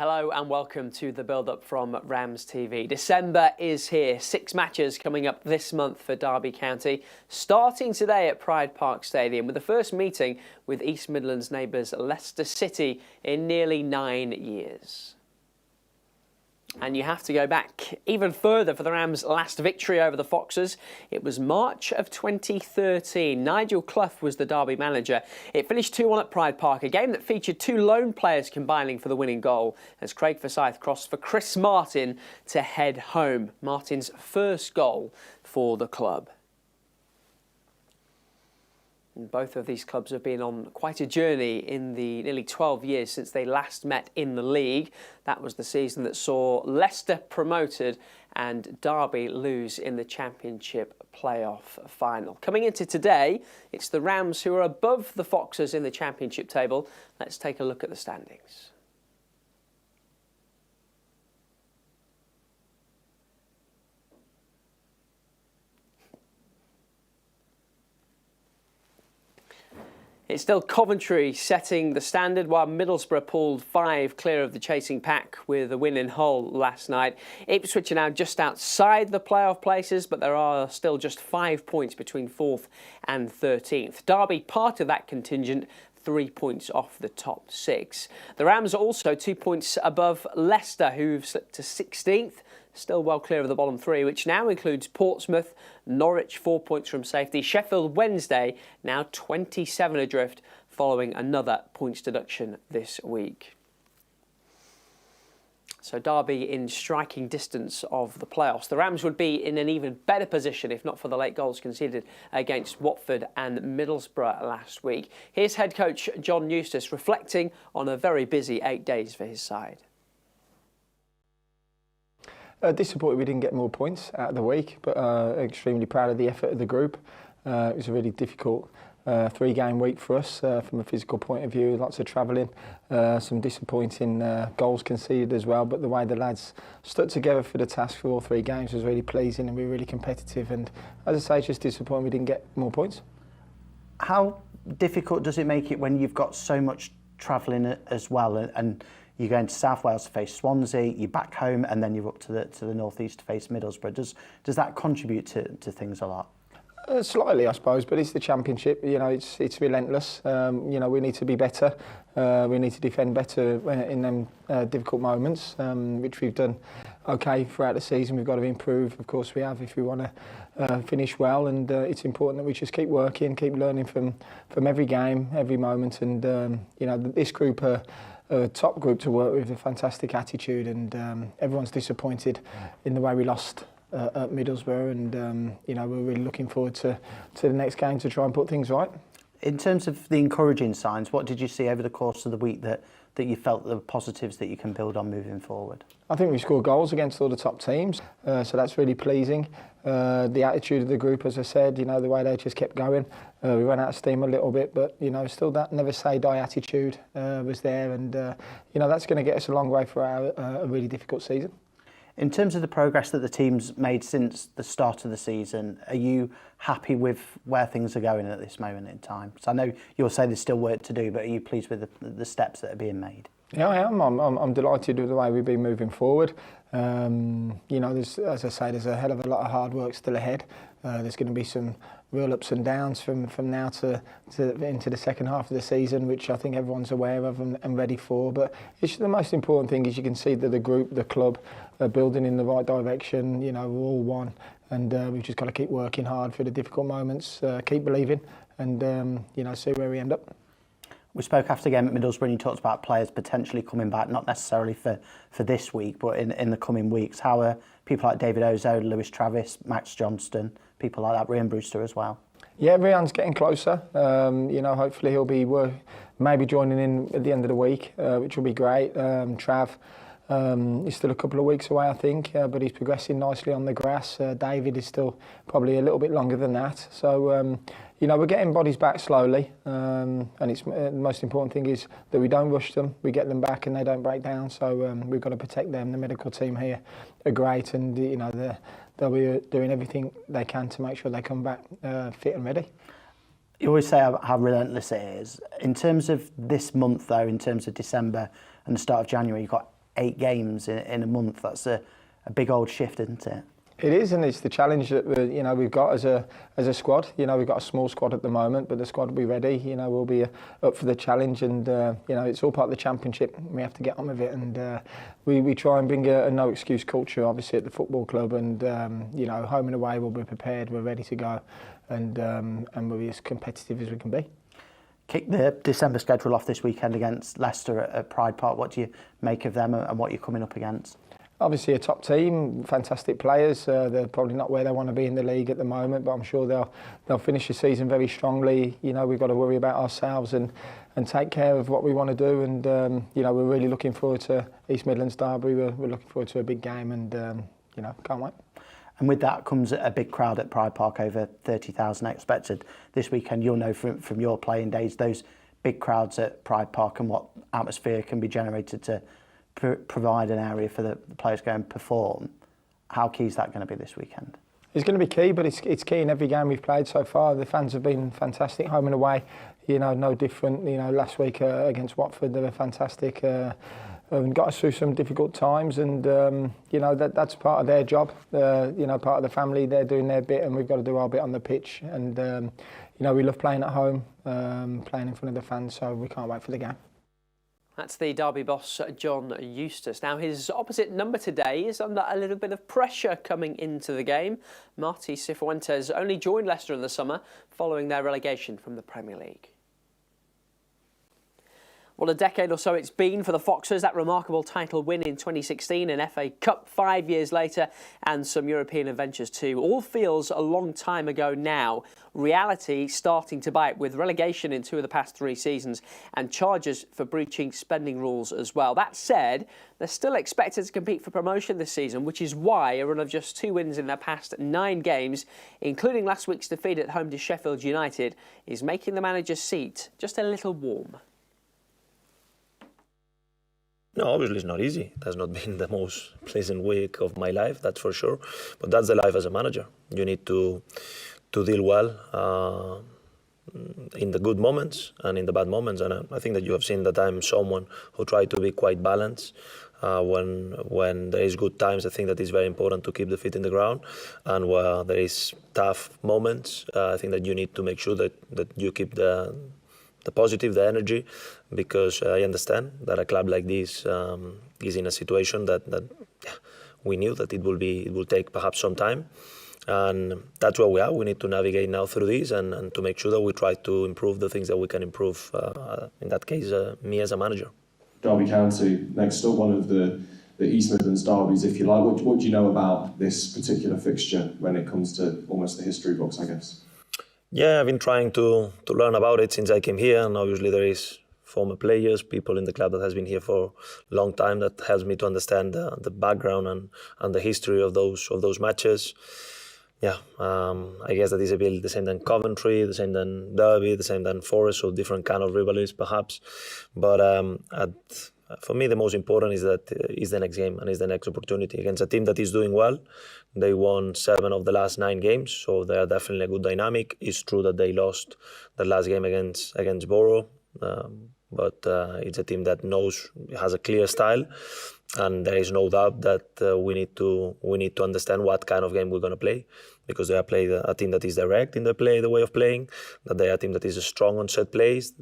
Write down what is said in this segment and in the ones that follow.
Hello and welcome to the build-up from RamsTV. December is here. 6 matches coming up this month for Derby County, starting today at Pride Park Stadium with the first meeting with East Midlands neighbours Leicester City in nearly 9 years. And you have to go back even further for the Rams' last victory over the Foxes. It was March of 2013. Nigel Clough was the Derby manager. It finished 2-1 at Pride Park, a game that featured 2 lone players combining for the winning goal as Craig Forsyth crossed for Chris Martin to head home. Martin's first goal for the club. And both of these clubs have been on quite a journey in the nearly 12 years since they last met in the league. That was the season that saw Leicester promoted and Derby lose in the Championship playoff final. Coming into today, it's the Rams who are above the Foxes in the Championship table. Let's take a look at the standings. It's still Coventry setting the standard, while Middlesbrough pulled 5 clear of the chasing pack with a win in Hull last night. Ipswich are now just outside the playoff places, but there are still just 5 points between 4th and 13th. Derby, part of that contingent, 3 points off the top 6. The Rams are also 2 points above Leicester, who've slipped to 16th. Still well clear of the bottom 3, which now includes Portsmouth, Norwich 4 points from safety, Sheffield Wednesday now 27 adrift following another points deduction this week. So Derby in striking distance of the playoffs. The Rams would be in an even better position if not for the late goals conceded against Watford and Middlesbrough last week. Here's head coach John Eustace reflecting on a very busy 8 days for his side. Disappointed we didn't get more points out of the week, but extremely proud of the effort of the group. It was a really difficult 3-game week for us from a physical point of view, lots of travelling, some disappointing goals conceded as well, but the way the lads stuck together for the task for all 3 games was really pleasing and we were really competitive, and as I say, just disappointed we didn't get more points. How difficult does it make it when you've got so much travelling as well, and you're going to South Wales to face Swansea, you're back home, and then you're up to the northeast to face Middlesbrough? Does that contribute to things a lot? Slightly, I suppose, but it's the Championship. You know, it's relentless. You know, we need to be better. We need to defend better in them difficult moments, which we've done okay throughout the season. We've got to improve, of course we have, if we want to finish well, and it's important that we just keep working, keep learning from every game, every moment, and you know, this group are a top group to work with, a fantastic attitude, and everyone's disappointed in the way we lost at Middlesbrough, and you know, we're really looking forward to the next game to try and put things right. In terms of the encouraging signs, what did you see over the course of the week that you felt the positives that you can build on moving forward? I think we scored goals against all the top teams, so that's really pleasing. The attitude of the group, as I said, you know, the way they just kept going. We ran out of steam a little bit, but you know, still that never say die attitude was there, and you know, that's going to get us a long way for a really difficult season. In terms of the progress that the team's made since the start of the season, are you happy with where things are going at this moment in time? So I know you'll say there's still work to do, but are you pleased with the steps that are being made? Yeah, I am. I'm delighted with the way we've been moving forward. You know, as I say, there's a hell of a lot of hard work still ahead. There's going to be some real ups and downs from now to into the second half of the season, which I think everyone's aware of and ready for. But it's the most important thing is you can see that the group, the club, are building in the right direction. You know, we're all one, and we've just got to keep working hard for the difficult moments, keep believing, and you know, see where we end up. We spoke after the game at Middlesbrough and you talked about players potentially coming back, not necessarily for this week, but in the coming weeks. How are people like David Ozo, Lewis Travis, Max Johnston, people like that, Ryan Brewster as well? Yeah, Ryan's getting closer. You know, hopefully he'll be maybe joining in at the end of the week, which will be great. Trav, he's still a couple of weeks away, I think, but he's progressing nicely on the grass. David is still probably a little bit longer than that. So, you know, we're getting bodies back slowly, and it's the most important thing is that we don't rush them. We get them back and they don't break down. So we've got to protect them. The medical team here are great, and you know, they'll be doing everything they can to make sure they come back fit and ready. You always say how relentless it is. In terms of this month, though, in terms of December and the start of January, you've got 8 games in a month. That's a big old shift, isn't it? It is, and it's the challenge that we've got as a squad. We've got a small squad at the moment, but the squad will be ready. We'll be up for the challenge, and it's all part of the championship. We have to get on with it, and we try and bring a no excuse culture, obviously, at the football club. And home and away, we'll be prepared. We're ready to go, and we'll be as competitive as we can be. Kick the December schedule off this weekend against Leicester at Pride Park. What do you make of them and what you're coming up against? Obviously a top team, fantastic players. They're probably not where they want to be in the league at the moment, but I'm sure they'll finish the season very strongly. We've got to worry about ourselves and take care of what we want to do. And we're really looking forward to East Midlands Derby. We're looking forward to a big game, and can't wait. And with that comes a big crowd at Pride Park, over 30,000 expected this weekend. You'll know from your playing days those big crowds at Pride Park and what atmosphere can be generated to provide an area for the players to go and perform. How key is that going to be this weekend? It's going to be key, but it's key in every game we've played so far. The fans have been fantastic, home and away. No different. Last week against Watford, they were fantastic. Got us through some difficult times, and that's part of their job. Part of the family. They're doing their bit, and we've got to do our bit on the pitch. And we love playing at home, playing in front of the fans. So we can't wait for the game. That's the Derby boss, John Eustace. Now, his opposite number today is under a little bit of pressure coming into the game. Marti Cifuentes only joined Leicester in the summer following their relegation from the Premier League. Well, a decade or so it's been for the Foxes, that remarkable title win in 2016, an FA Cup 5 years later, and some European adventures too. All feels a long time ago now. Reality starting to bite, with relegation in 2 of the past 3 seasons and charges for breaching spending rules as well. That said, they're still expected to compete for promotion this season, which is why a run of just 2 wins in their past 9 games, including last week's defeat at home to Sheffield United, is making the manager's seat just a little warm. No, obviously it's not easy. It has not been the most pleasant week of my life, that's for sure. But that's the life as a manager. You need to deal well in the good moments and in the bad moments. And I think that you have seen that I'm someone who try to be quite balanced. When there is good times, I think that it's very important to keep the feet in the ground. And where there is tough moments, I think that you need to make sure that you keep the positive, the energy, because I understand that a club like this is in a situation that we knew that it will take perhaps some time, and that's where we are. We need to navigate now through this and to make sure that we try to improve the things that we can improve. In that case, me as a manager. Derby County next up, one of the East Midlands derbies, if you like. What do you know about this particular fixture when it comes to almost the history books, I guess? Yeah, I've been trying to learn about it since I came here, and obviously there is former players, people in the club that has been here for a long time that helps me to understand the background and the history of those matches. Yeah, I guess that is a bit the same than Coventry, the same than Derby, the same than Forest, so different kind of rivalries perhaps. But for me, the most important is the next game and is the next opportunity against a team that is doing well. They won 7 of the last 9 games, so they are definitely a good dynamic. It's true that they lost the last game against Borough, but it's a team that has a clear style, and there is no doubt that we need to understand what kind of game we're going to play, because they are playing a team that is direct in the way of playing, that they are a team that is strong on set plays,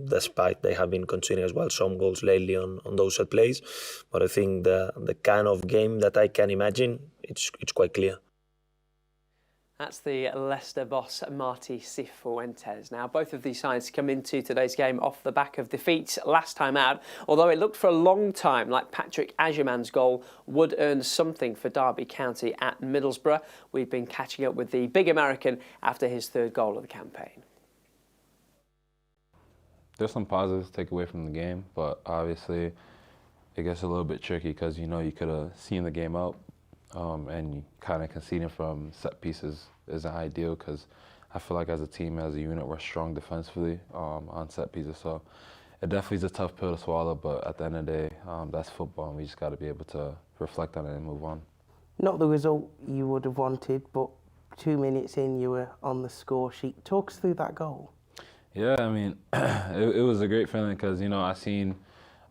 despite they have been conceding as well some goals lately on those set plays. But I think the kind of game that I can imagine, it's quite clear. That's the Leicester boss, Marti Cifuentes. Now, both of these sides come into today's game off the back of defeats last time out, although it looked for a long time like Patrick Agyemang's goal would earn something for Derby County at Middlesbrough. We've been catching up with the big American after his 3rd goal of the campaign. There's some positives to take away from the game, but obviously it gets a little bit tricky because, you could have seen the game out, and kind of conceding from set pieces isn't ideal, because I feel like as a team, as a unit, we're strong defensively on set pieces. So it definitely is a tough pill to swallow, but at the end of the day, that's football, and we just got to be able to reflect on it and move on. Not the result you would have wanted, but 2 minutes in, you were on the score sheet. Talk us through that goal. Yeah, I mean, it was a great feeling because, I seen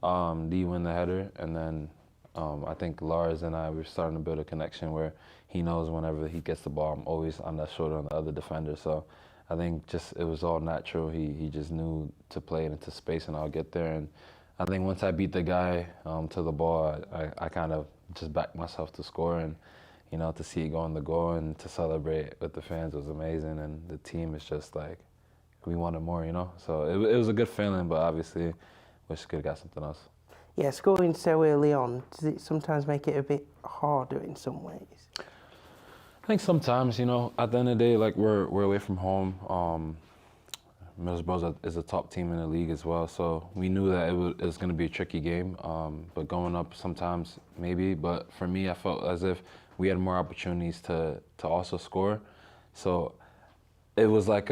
Lee win the header, and then I think Lars and I were starting to build a connection where he knows whenever he gets the ball, I'm always on that shoulder on the other defender. So I think just it was all natural. He just knew to play it into space, and I'll get there. And I think once I beat the guy to the ball, I kind of just backed myself to score, and to see it go in the goal and to celebrate with the fans was amazing. And the team is just like, we wanted more, So it was a good feeling, but obviously wish we could have got something else. Yeah, scoring so early on, does it sometimes make it a bit harder in some ways? I think sometimes, at the end of the day, like we're away from home. Middlesbrough is a top team in the league as well, so we knew that it was going to be a tricky game. But going up sometimes maybe, but for me, I felt as if we had more opportunities to also score. So it was like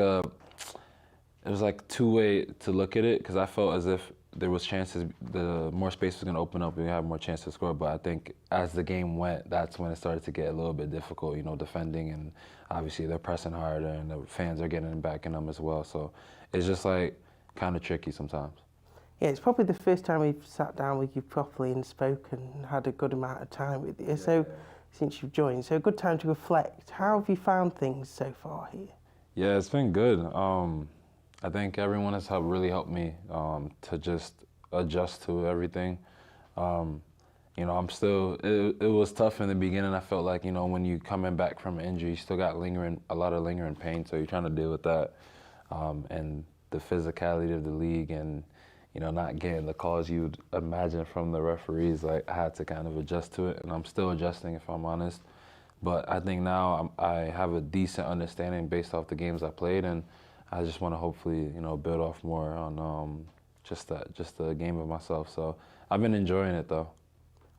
two-way to look at it, because I felt as if there was chances, the more space was going to open up, we have more chance to score. But I think as the game went, that's when it started to get a little bit difficult, defending, and obviously they're pressing harder and the fans are getting back in them as well. So it's just like kind of tricky sometimes. Yeah, it's probably the first time we've sat down with you properly and spoken and had a good amount of time with you. So since you've joined, so a good time to reflect. How have you found things so far here? Yeah, it's been good. I think everyone has really helped me to just adjust to everything. I'm still, it was tough in the beginning. I felt like, when you coming back from an injury, you still got a lot of lingering pain, so you're trying to deal with that. And the physicality of the league and, not getting the calls you'd imagine from the referees, like I had to kind of adjust to it, and I'm still adjusting if I'm honest. But I think now I have a decent understanding based off the games I played, and I just want to hopefully, build off more on just the game of myself. So I've been enjoying it though.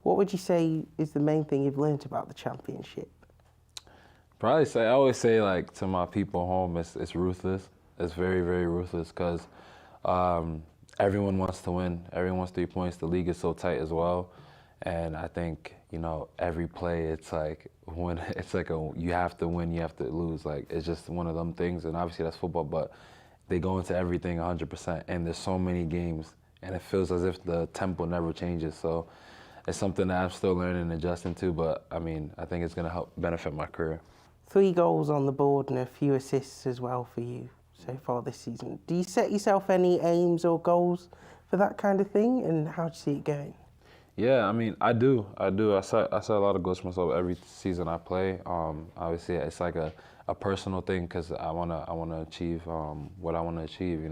What would you say is the main thing you've learned about the championship? I always say like to my people home, it's ruthless. It's very, very ruthless, because everyone wants to win. Everyone wants 3 points. The league is so tight as well. And I think, every play, it's like you have to win, you have to lose. Like, it's just one of them things. And obviously that's football, but they go into everything 100%. And there's so many games, and it feels as if the tempo never changes. So it's something that I'm still learning and adjusting to, but I think it's going to help benefit my career. 3 goals on the board and a few assists as well for you so far this season. Do you set yourself any aims or goals for that kind of thing, and how do you see it going? Yeah, I do. I set a lot of goals for myself every season I play. Obviously, it's like a personal thing, because I wanna achieve what I want to achieve,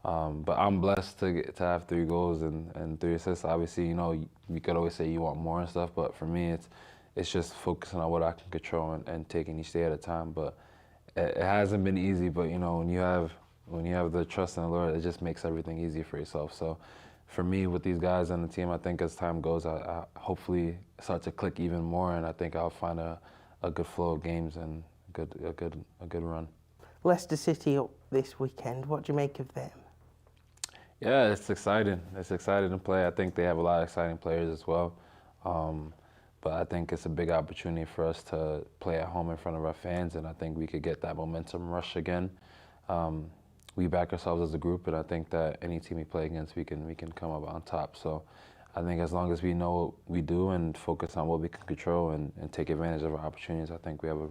But I'm blessed to have 3 goals and 3 assists. Obviously, you could always say you want more and stuff, but for me, it's just focusing on what I can control and taking each day at a time. But it hasn't been easy. But when you have the trust in the Lord, it just makes everything easy for yourself. So for me, with these guys on the team, I think as time goes, I hopefully start to click even more, and I think I'll find a good flow of games and a good run. Leicester City up this weekend. What do you make of them? Yeah, it's exciting. It's exciting to play. I think they have a lot of exciting players as well. But I think it's a big opportunity for us to play at home in front of our fans, and I think we could get that momentum rush again. We back ourselves as a group, and I think that any team we play against, we can come up on top. So I think as long as we know what we do and focus on what we can control and take advantage of our opportunities, I think we have a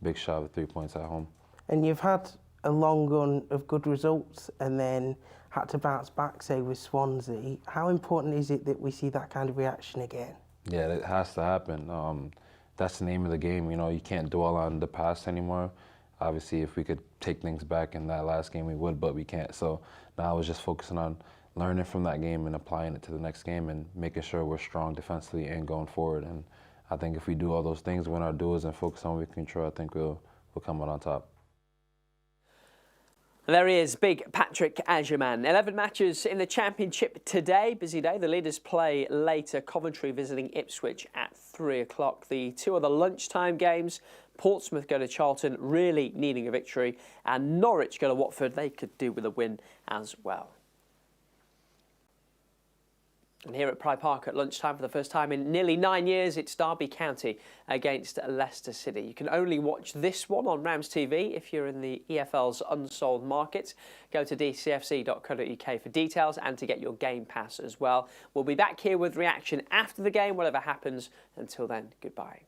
big shot of 3 points at home. And you've had a long run of good results and then had to bounce back, say, with Swansea. How important is it that we see that kind of reaction again? Yeah, it has to happen. That's the name of the game. You can't dwell on the past anymore. Obviously, if we could take things back in that last game, we would, but we can't. So now I was just focusing on learning from that game and applying it to the next game and making sure we're strong defensively and going forward. And I think if we do all those things, win our duels and focus on what we can control, I think we'll come out on top. There he is, big Patrick Agyemang. 11 matches in the Championship today. Busy day. The leaders play later. Coventry visiting Ipswich at 3 o'clock. The 2 other lunchtime games. Portsmouth go to Charlton, really needing a victory. And Norwich go to Watford. They could do with a win as well. And here at Pride Park at lunchtime, for the first time in nearly 9 years, it's Derby County against Leicester City. You can only watch this one on RamsTV if you're in the EFL's Unsold Markets. Go to dcfc.co.uk for details and to get your game pass as well. We'll be back here with reaction after the game, whatever happens. Until then, goodbye.